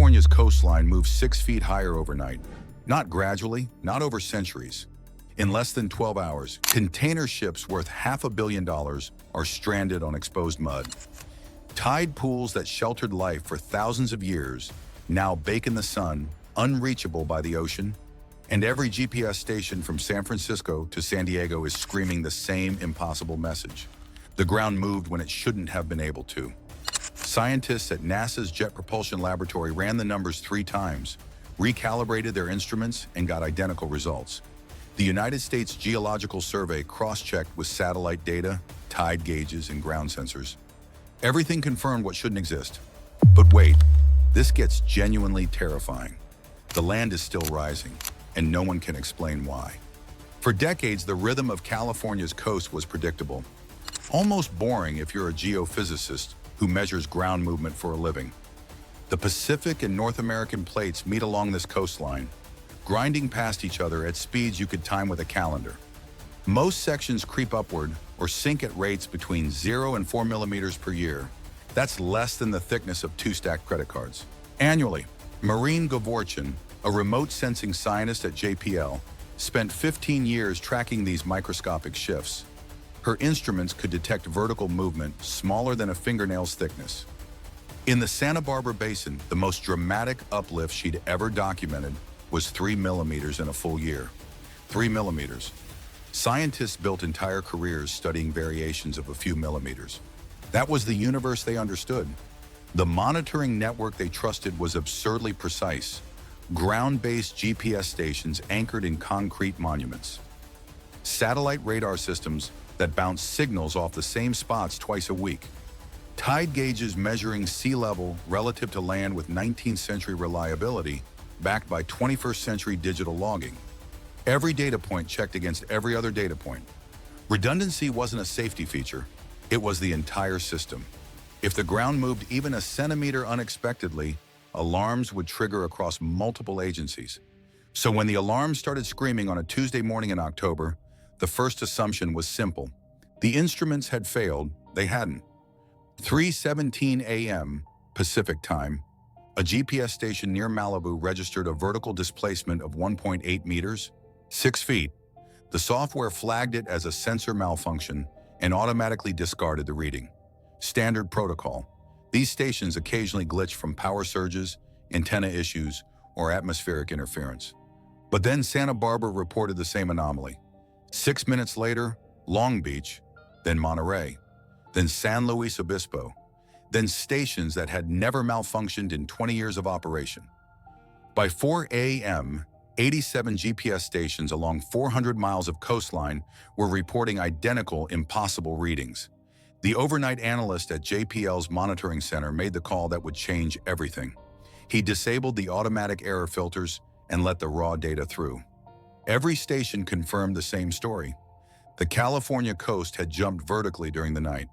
California's coastline moved 6 feet higher overnight. Not gradually, not over centuries. In less than 12 hours, container ships worth $500 million are stranded on exposed mud. Tide pools that sheltered life for thousands of years now bake in the sun, unreachable by the ocean. And every GPS station from San Francisco to San Diego is screaming the same impossible message. The ground moved when it shouldn't have been able to. Scientists at NASA's Jet Propulsion Laboratory ran the numbers 3 times, recalibrated their instruments, and got identical results. The United States Geological Survey cross-checked with satellite data, tide gauges, and ground sensors. Everything confirmed what shouldn't exist. But wait, this gets genuinely terrifying. The land is still rising, and no one can explain why. For decades, the rhythm of California's coast was predictable. Almost boring if you're a geophysicist who measures ground movement for a living. The Pacific and North American plates meet along this coastline, grinding past each other at speeds you could time with a calendar. Most sections creep upward or sink at rates between 0 and 4 millimeters per year. That's less than the thickness of 2 stacked credit cards. Annually, Maureen Gavorchan, a remote sensing scientist at JPL, spent 15 years tracking these microscopic shifts. Her instruments could detect vertical movement smaller than a fingernail's thickness. In the Santa Barbara Basin, the most dramatic uplift she'd ever documented was 3 millimeters in a full year. 3 millimeters. Scientists built entire careers studying variations of a few millimeters. That was the universe they understood. The monitoring network they trusted was absurdly precise. Ground-based GPS stations anchored in concrete monuments. Satellite radar systems that bounce signals off the same spots twice a week. Tide gauges measuring sea level relative to land with 19th century reliability, backed by 21st century digital logging. Every data point checked against every other data point. Redundancy wasn't a safety feature, it was the entire system. If the ground moved even a centimeter unexpectedly, alarms would trigger across multiple agencies. So when the alarms started screaming on a Tuesday morning in October, the first assumption was simple. The instruments had failed, they hadn't. 3:17 a.m. Pacific time, a GPS station near Malibu registered a vertical displacement of 1.8 meters, 6 feet. The software flagged it as a sensor malfunction and automatically discarded the reading. Standard protocol. These stations occasionally glitch from power surges, antenna issues, or atmospheric interference. But then Santa Barbara reported the same anomaly. 6 minutes later, Long Beach, then Monterey, then San Luis Obispo, then stations that had never malfunctioned in 20 years of operation. By 4 a.m., 87 GPS stations along 400 miles of coastline were reporting identical, impossible readings. The overnight analyst at JPL's monitoring center made the call that would change everything. He disabled the automatic error filters and let the raw data through. Every station confirmed the same story. The California coast had jumped vertically during the night.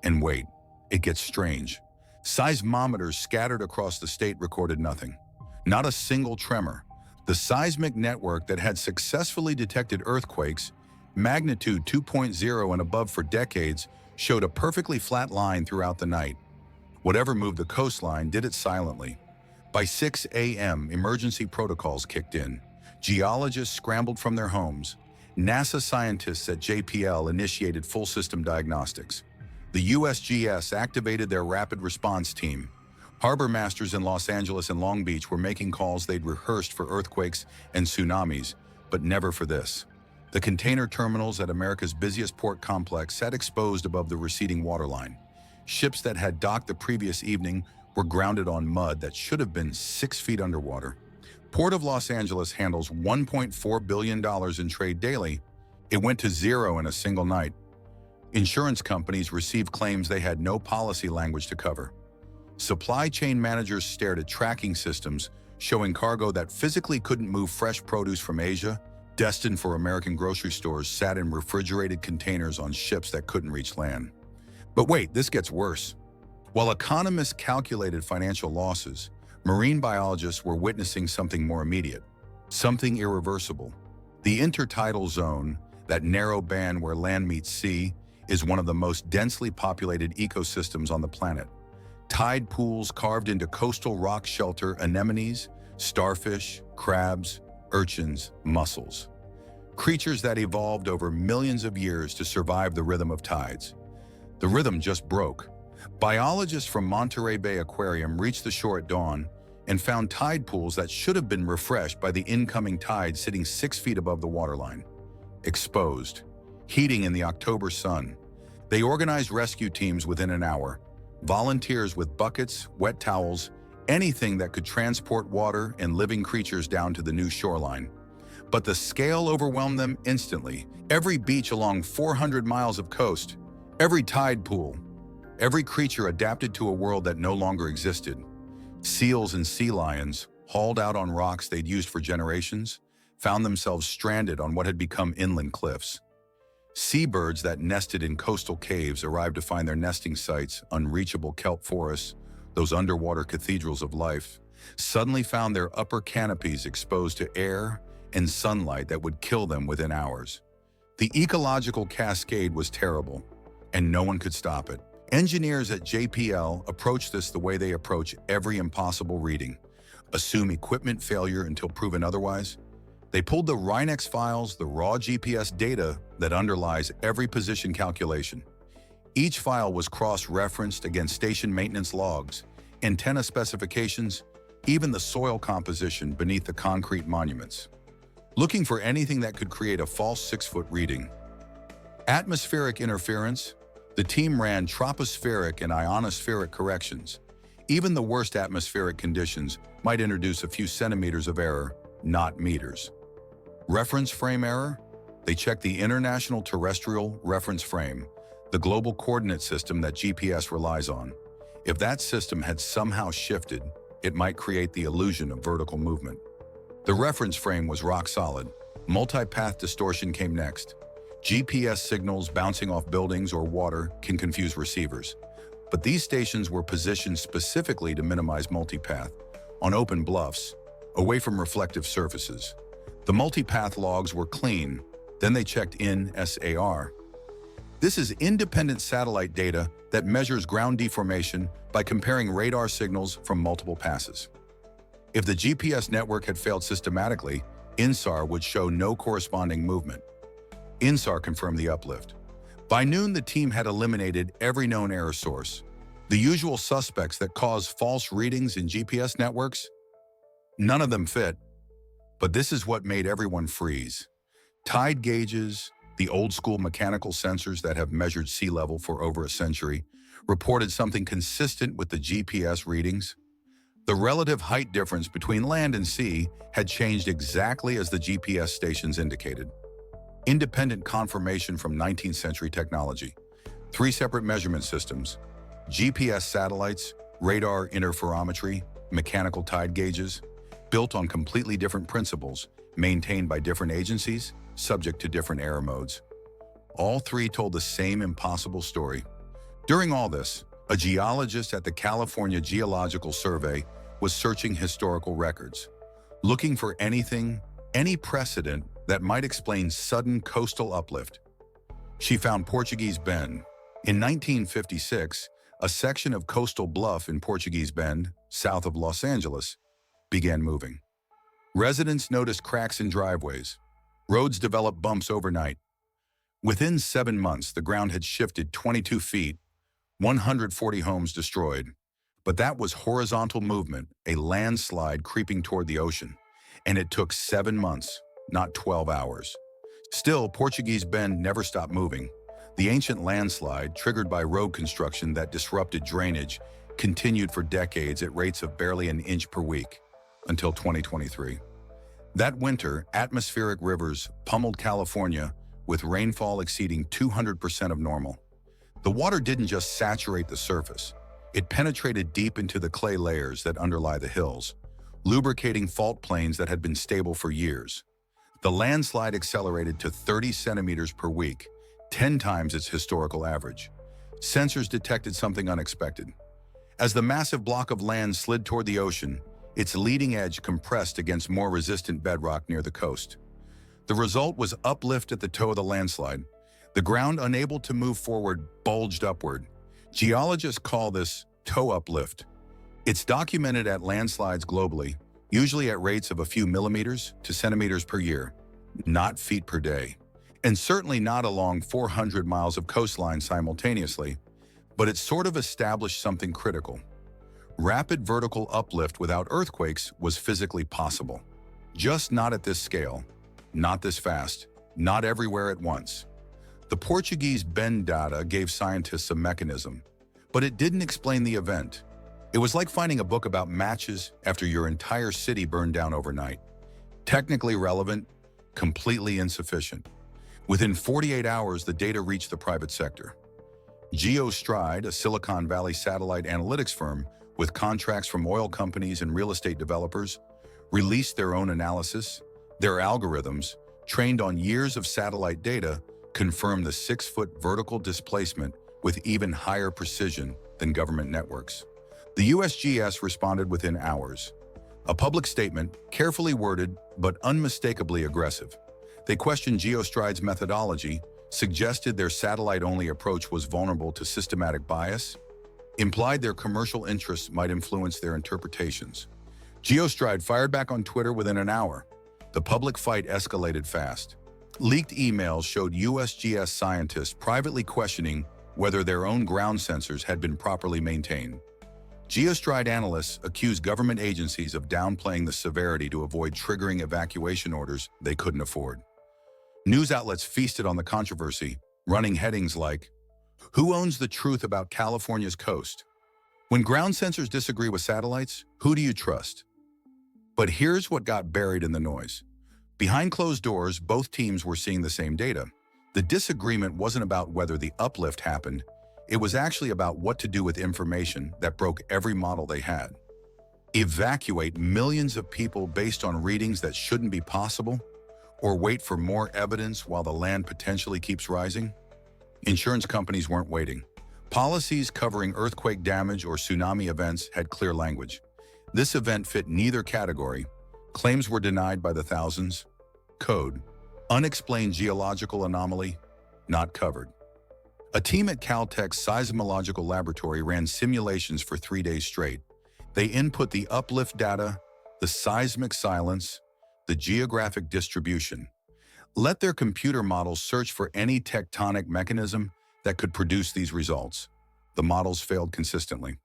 And wait, it gets strange. Seismometers scattered across the state recorded nothing. Not a single tremor. The seismic network that had successfully detected earthquakes, magnitude 2.0 and above for decades, showed a perfectly flat line throughout the night. Whatever moved the coastline did it silently. By 6 a.m., emergency protocols kicked in. Geologists scrambled from their homes. NASA scientists at JPL initiated full system diagnostics. The USGS activated their rapid response team. Harbor masters in Los Angeles and Long Beach were making calls they'd rehearsed for earthquakes and tsunamis, but never for this. The container terminals at America's busiest port complex sat exposed above the receding waterline. Ships that had docked the previous evening were grounded on mud that should have been 6 feet underwater. Port of Los Angeles handles $1.4 billion in trade daily. It went to zero in a single night. Insurance companies received claims they had no policy language to cover. Supply chain managers stared at tracking systems showing cargo that physically couldn't move fresh produce from Asia, destined for American grocery stores, sat in refrigerated containers on ships that couldn't reach land. But wait, this gets worse. While economists calculated financial losses, marine biologists were witnessing something more immediate, something irreversible. The intertidal zone, that narrow band where land meets sea, is one of the most densely populated ecosystems on the planet. Tide pools carved into coastal rock shelter anemones, starfish, crabs, urchins, mussels. Creatures that evolved over millions of years to survive the rhythm of tides. The rhythm just broke. Biologists from Monterey Bay Aquarium reached the shore at dawn and found tide pools that should have been refreshed by the incoming tide sitting 6 feet above the waterline. Exposed, heating in the October sun. They organized rescue teams within an hour. Volunteers with buckets, wet towels, anything that could transport water and living creatures down to the new shoreline. But the scale overwhelmed them instantly. Every beach along 400 miles of coast, every tide pool, every creature adapted to a world that no longer existed. Seals and sea lions, hauled out on rocks they'd used for generations, found themselves stranded on what had become inland cliffs. Seabirds that nested in coastal caves arrived to find their nesting sites, unreachable kelp forests, those underwater cathedrals of life, suddenly found their upper canopies exposed to air and sunlight that would kill them within hours. The ecological cascade was terrible, and no one could stop it. Engineers at JPL approached this the way they approach every impossible reading: assume equipment failure until proven otherwise. They pulled the Rhinex files, the raw GPS data that underlies every position calculation. Each file was cross-referenced against station maintenance logs, antenna specifications, even the soil composition beneath the concrete monuments. Looking for anything that could create a false 6-foot reading. Atmospheric interference. The team ran tropospheric and ionospheric corrections. Even the worst atmospheric conditions might introduce a few centimeters of error, not meters. Reference frame error? They checked the International Terrestrial Reference Frame, the global coordinate system that GPS relies on. If that system had somehow shifted, it might create the illusion of vertical movement. The reference frame was rock solid. Multipath distortion came next. GPS signals bouncing off buildings or water can confuse receivers. But these stations were positioned specifically to minimize multipath, on open bluffs, away from reflective surfaces. The multipath logs were clean, then they checked in SAR. This is independent satellite data that measures ground deformation by comparing radar signals from multiple passes. If the GPS network had failed systematically, INSAR would show no corresponding movement. INSAR confirmed the uplift. By noon, the team had eliminated every known error source. The usual suspects that cause false readings in GPS networks? None of them fit. But this is what made everyone freeze. Tide gauges, the old-school mechanical sensors that have measured sea level for over a century, reported something consistent with the GPS readings. The relative height difference between land and sea had changed exactly as the GPS stations indicated. Independent confirmation from 19th century technology. 3 separate measurement systems: GPS satellites, radar interferometry, mechanical tide gauges, built on completely different principles, maintained by different agencies, subject to different error modes. All 3 told the same impossible story. During all this, a geologist at the California Geological Survey was searching historical records, looking for anything, any precedent that might explain sudden coastal uplift. She found Portuguese Bend. In 1956, a section of coastal bluff in Portuguese Bend, south of Los Angeles, began moving. Residents noticed cracks in driveways. Roads developed bumps overnight. Within 7 months, the ground had shifted 22 feet, 140 homes destroyed. But that was horizontal movement, a landslide creeping toward the ocean. And it took 7 months, not 12 hours. Still, Portuguese Bend never stopped moving. The ancient landslide, triggered by road construction that disrupted drainage, continued for decades at rates of barely an inch per week, until 2023. That winter, atmospheric rivers pummeled California with rainfall exceeding 200% of normal. The water didn't just saturate the surface. It penetrated deep into the clay layers that underlie the hills, lubricating fault plains that had been stable for years. The landslide accelerated to 30 centimeters per week, 10 times its historical average. Sensors detected something unexpected. As the massive block of land slid toward the ocean, its leading edge compressed against more resistant bedrock near the coast. The result was uplift at the toe of the landslide. The ground, unable to move forward, bulged upward. Geologists call this toe uplift. It's documented at landslides globally, usually at rates of a few millimeters to centimeters per year, not feet per day. And certainly not along 400 miles of coastline simultaneously, but it sort of established something critical. Rapid vertical uplift without earthquakes was physically possible. Just not at this scale, not this fast, not everywhere at once. The Portuguese BEN data gave scientists a mechanism, but it didn't explain the event. It was like finding a book about matches after your entire city burned down overnight. Technically relevant, completely insufficient. Within 48 hours, the data reached the private sector. GeoStride, a Silicon Valley satellite analytics firm with contracts from oil companies and real estate developers, released their own analysis. Their algorithms, trained on years of satellite data, confirmed the 6-foot vertical displacement with even higher precision than government networks. The USGS responded within hours. A public statement, carefully worded but unmistakably aggressive. They questioned GeoStride's methodology, suggested their satellite-only approach was vulnerable to systematic bias, implied their commercial interests might influence their interpretations. GeoStride fired back on Twitter within an hour. The public fight escalated fast. Leaked emails showed USGS scientists privately questioning whether their own ground sensors had been properly maintained. GeoStride analysts accused government agencies of downplaying the severity to avoid triggering evacuation orders they couldn't afford. News outlets feasted on the controversy, running headings like, "Who owns the truth about California's coast? When ground sensors disagree with satellites, who do you trust?" But here's what got buried in the noise. Behind closed doors, both teams were seeing the same data. The disagreement wasn't about whether the uplift happened. It was actually about what to do with information that broke every model they had. Evacuate millions of people based on readings that shouldn't be possible? Or wait for more evidence while the land potentially keeps rising? Insurance companies weren't waiting. Policies covering earthquake damage or tsunami events had clear language. This event fit neither category. Claims were denied by the thousands. Code, unexplained geological anomaly, not covered. A team at Caltech's seismological laboratory ran simulations for 3 days straight. They input the uplift data, the seismic silence, the geographic distribution. Let their computer models search for any tectonic mechanism that could produce these results. The models failed consistently.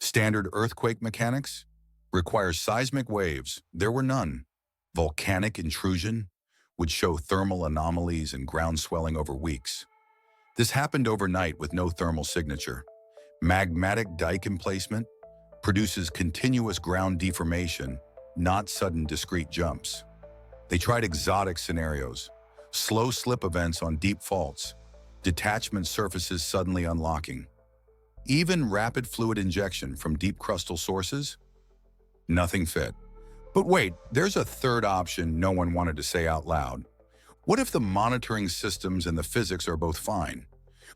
Standard earthquake mechanics? Requires seismic waves. There were none. Volcanic intrusion would show thermal anomalies and ground swelling over weeks. This happened overnight with no thermal signature. Magmatic dike emplacement produces continuous ground deformation, not sudden discrete jumps. They tried exotic scenarios, slow slip events on deep faults, detachment surfaces suddenly unlocking. Even rapid fluid injection from deep crustal sources? Nothing fit. But wait, there's a third option no one wanted to say out loud. What if the monitoring systems and the physics are both fine?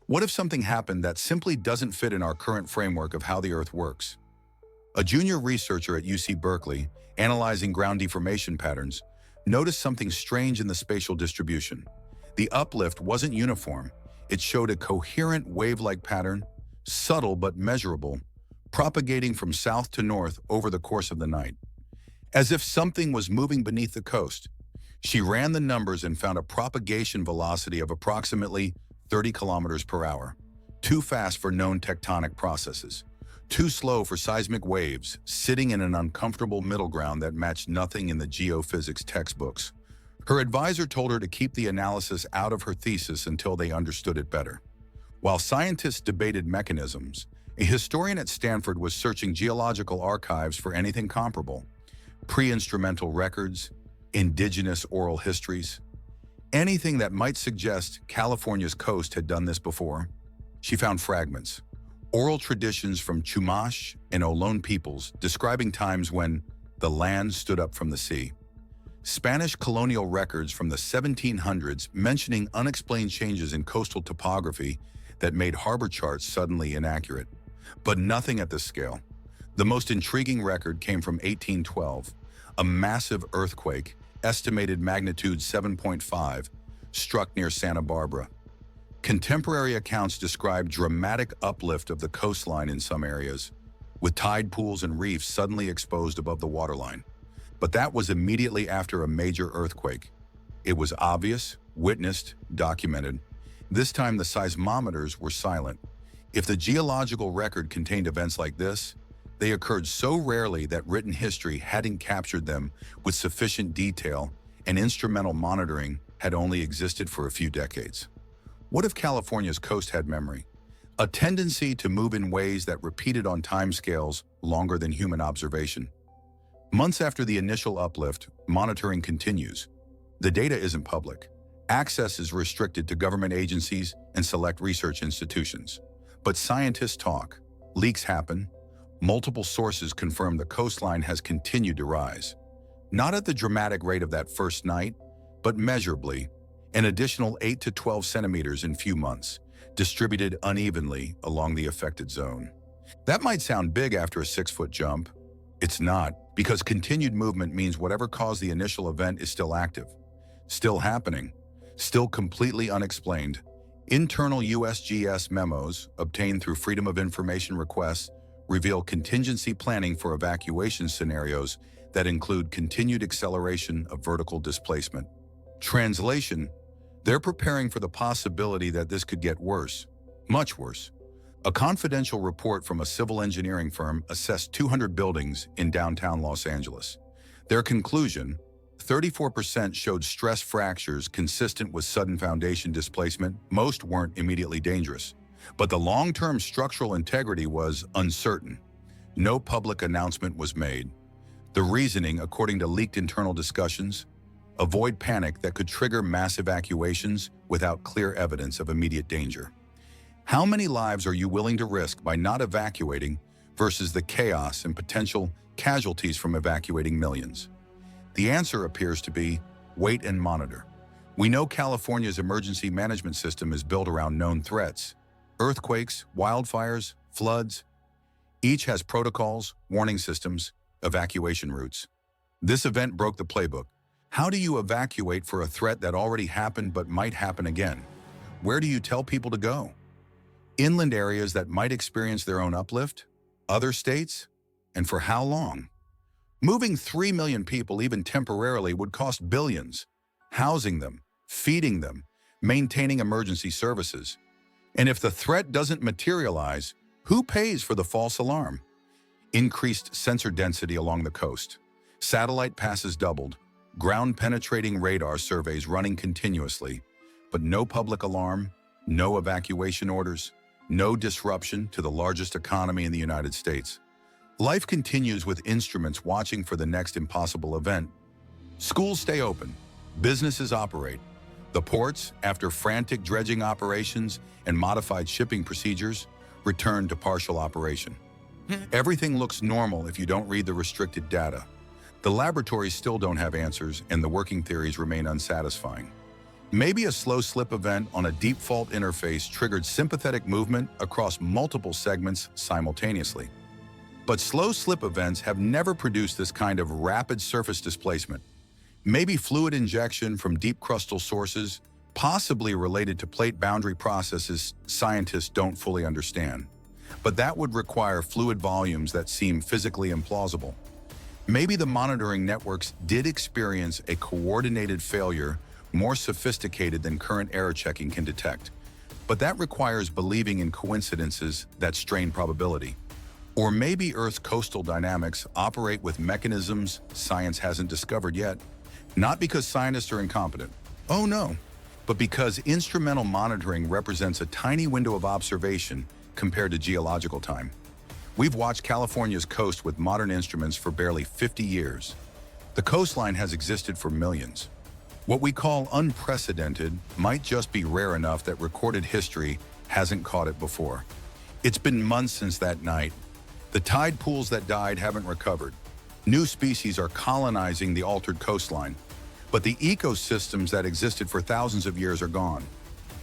What if something happened that simply doesn't fit in our current framework of how the Earth works? A junior researcher at UC Berkeley, analyzing ground deformation patterns, noticed something strange in the spatial distribution. The uplift wasn't uniform. It showed a coherent wave-like pattern, subtle but measurable, propagating from south to north over the course of the night. As if something was moving beneath the coast. She ran the numbers and found a propagation velocity of approximately 30 kilometers per hour. Too fast for known tectonic processes. Too slow for seismic waves, sitting in an uncomfortable middle ground that matched nothing in the geophysics textbooks. Her advisor told her to keep the analysis out of her thesis until they understood it better. While scientists debated mechanisms, a historian at Stanford was searching geological archives for anything comparable. Pre-instrumental records, indigenous oral histories, anything that might suggest California's coast had done this before. She found fragments, oral traditions from Chumash and Olón peoples describing times when the land stood up from the sea. Spanish colonial records from the 1700s mentioning unexplained changes in coastal topography that made harbor charts suddenly inaccurate. But nothing at this scale. The most intriguing record came from 1812. A massive earthquake, estimated magnitude 7.5, struck near Santa Barbara. Contemporary accounts describe dramatic uplift of the coastline in some areas, with tide pools and reefs suddenly exposed above the waterline. But that was immediately after a major earthquake. It was obvious, witnessed, documented. This time the seismometers were silent. If the geological record contained events like this, they occurred so rarely that written history hadn't captured them with sufficient detail, and instrumental monitoring had only existed for a few decades. What if California's coast had memory? A tendency to move in ways that repeated on timescales longer than human observation. Months after the initial uplift, monitoring continues. The data isn't public. Access is restricted to government agencies and select research institutions. But scientists talk, leaks happen, multiple sources confirm the coastline has continued to rise. Not at the dramatic rate of that first night, but measurably, an additional 8 to 12 centimeters in few months, distributed unevenly along the affected zone. That might sound big after a 6-foot jump. It's not, because continued movement means whatever caused the initial event is still active, still happening, still completely unexplained. Internal USGS memos, obtained through Freedom of Information requests, reveal contingency planning for evacuation scenarios that include continued acceleration of vertical displacement. Translation: they're preparing for the possibility that this could get worse, much worse. A confidential report from a civil engineering firm assessed 200 buildings in downtown Los Angeles. Their conclusion: 34% showed stress fractures consistent with sudden foundation displacement. Most weren't immediately dangerous, but the long-term structural integrity was uncertain. No public announcement was made. The reasoning, according to leaked internal discussions: avoid panic that could trigger mass evacuations without clear evidence of immediate danger. How many lives are you willing to risk by not evacuating versus the chaos and potential casualties from evacuating millions? The answer appears to be wait and monitor. We know California's emergency management system is built around known threats: earthquakes, wildfires, floods. Each has protocols, warning systems, evacuation routes. This event broke the playbook. How do you evacuate for a threat that already happened but might happen again? Where do you tell people to go? Inland areas that might experience their own uplift? Other states? And for how long? Moving 3 million people, even temporarily, would cost billions. Housing them, feeding them, maintaining emergency services. And if the threat doesn't materialize, who pays for the false alarm? Increased sensor density along the coast. Satellite passes doubled. Ground-penetrating radar surveys running continuously. But no public alarm, no evacuation orders, no disruption to the largest economy in the United States. Life continues with instruments watching for the next impossible event. Schools stay open. Businesses operate. The ports, after frantic dredging operations and modified shipping procedures, return to partial operation. Everything looks normal if you don't read the restricted data. The laboratories still don't have answers, and the working theories remain unsatisfying. Maybe a slow slip event on a deep fault interface triggered sympathetic movement across multiple segments simultaneously. But slow slip events have never produced this kind of rapid surface displacement. Maybe fluid injection from deep crustal sources, possibly related to plate boundary processes scientists don't fully understand. But that would require fluid volumes that seem physically implausible. Maybe the monitoring networks did experience a coordinated failure more sophisticated than current error checking can detect. But that requires believing in coincidences that strain probability. Or maybe Earth's coastal dynamics operate with mechanisms science hasn't discovered yet. Not because scientists are incompetent. Oh no. But because instrumental monitoring represents a tiny window of observation compared to geological time. We've watched California's coast with modern instruments for barely 50 years. The coastline has existed for millions. What we call unprecedented might just be rare enough that recorded history hasn't caught it before. It's been months since that night. The tide pools that died haven't recovered. New species are colonizing the altered coastline. But the ecosystems that existed for thousands of years are gone.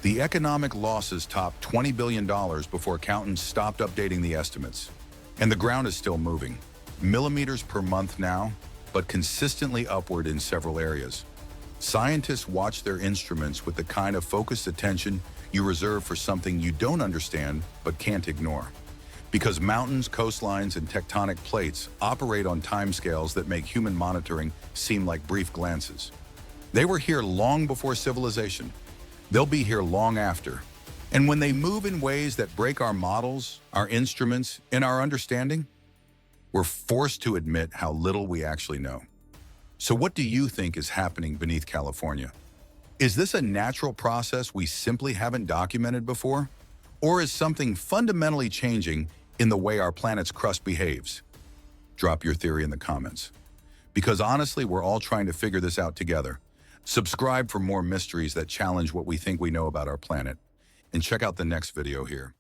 The economic losses topped $20 billion before accountants stopped updating the estimates. And the ground is still moving. Millimeters per month now, but consistently upward in several areas. Scientists watch their instruments with the kind of focused attention you reserve for something you don't understand but can't ignore. Because mountains, coastlines, and tectonic plates operate on timescales that make human monitoring seem like brief glances. They were here long before civilization. They'll be here long after. And when they move in ways that break our models, our instruments, and our understanding, we're forced to admit how little we actually know. So what do you think is happening beneath California? Is this a natural process we simply haven't documented before? Or is something fundamentally changing in the way our planet's crust behaves? Drop your theory in the comments. Because honestly, we're all trying to figure this out together. Subscribe for more mysteries that challenge what we think we know about our planet. And check out the next video here.